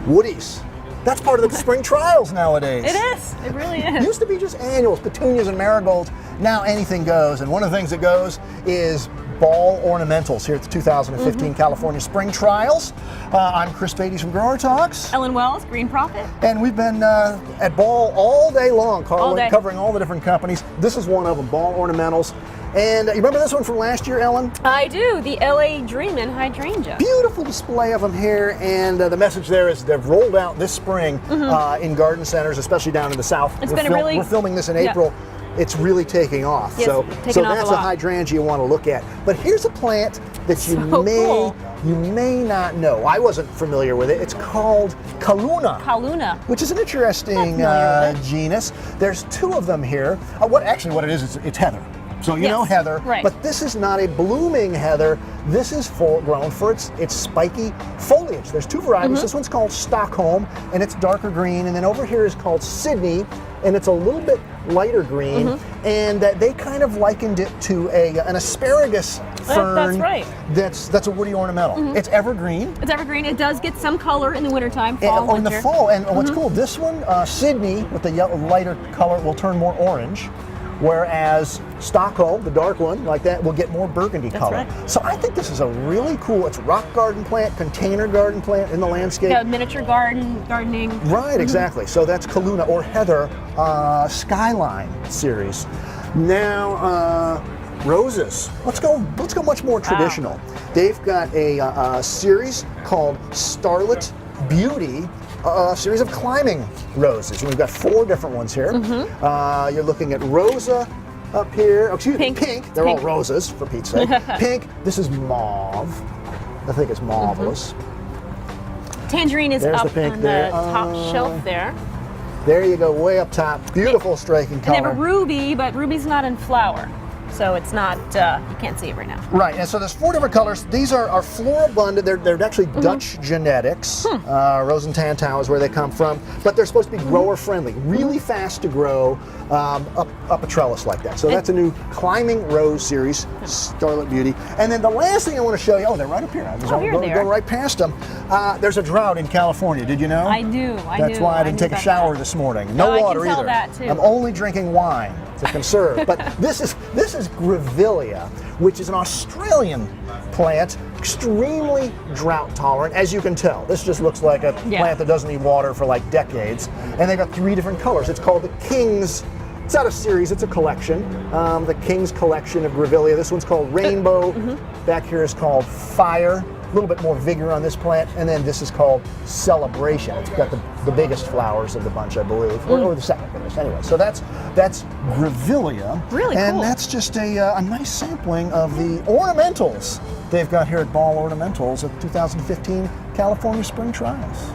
woodies. That's part of the spring trials nowadays. It is. It really is. Used to be just annuals, petunias and marigolds. Now anything goes. And one of the things that goes is Ball Ornamentals here at the 2015 California Spring Trials. I'm Chris Beatty from Growertalks. Ellen Wells, Green Profit. And we've been at Ball all day long, covering all the different companies. This is one of them, Ball Ornamentals. And you remember this one from last year, Ellen? I do, the LA Dreamin' Hydrangea. Beautiful display of them here, and the message there is they've rolled out this spring in garden centers, especially down in the south. We're filming this in April. It's really taking off. Yes, so that's a lot. hydrangea you want to look at. But here's a plant that you may not know. I wasn't familiar with it. It's called Calluna. Calluna. Which is an interesting genus. There's two of them here. What it is it's heather. So you know heather, but this is not a blooming heather. This is grown for its spiky foliage. There's two varieties. This one's called Stockholm, and it's darker green. And then over here is called Sydney, and it's a little bit lighter green. And they kind of likened it to an asparagus fern. That's right. That's a woody ornamental. It's evergreen. It's evergreen. It does get some color in the wintertime, fall, or in the fall. And what's cool, this one, Sydney, with the lighter color, will turn more orange. Whereas Stockholm, the dark one, like that, will get more burgundy color. Right. So I think this is a really cool, it's a rock garden plant, container garden plant in the landscape. Yeah, miniature gardening. Right, exactly. So that's Calluna or Heather Skyline series. Now, roses. Let's go much more traditional. They've got a series called Starlit Beauty. A series of climbing roses. And we've got 4 different ones here. You're looking at Rosa up here. Oh, excuse me, pink. They're all roses, for Pete's sake. Pink. This is mauve. I think it's marvelous. Tangerine is There's up the pink on there. the top shelf there. There you go, way up top. Beautiful striking color. And they have a ruby, but ruby's not in flower. So it's not, you can't see it right now. Right, and so there's 4 different colors. These are florabunda. They're actually Dutch genetics. Rosenthal is where they come from. But they're supposed to be grower friendly, really fast to grow up a trellis like that. So that's a new climbing rose series, Starlit Beauty. And then the last thing I want to show you, they're right up here. I was going right past them. There's a drought in California. Did you know? I do. That's why I didn't take a shower this morning. No water either. I can tell that too. I'm only drinking wine to conserve. But this is Grevillea, which is an Australian plant, extremely drought tolerant, as you can tell. This just looks like a plant that doesn't need water for like decades. And they've got 3 different colors. It's called the King's. It's not a series, it's a collection. The King's collection of Grevillea. This one's called Rainbow. Back here is called Fire. A little bit more vigor on this plant. And then this is called Celebration. It's got the biggest flowers of the bunch, I believe, or the second biggest. Anyway, so that's Grevillea. Really cool. And that's just a nice sampling of the ornamentals they've got here at Ball Ornamentals at the 2015 California Spring Trials.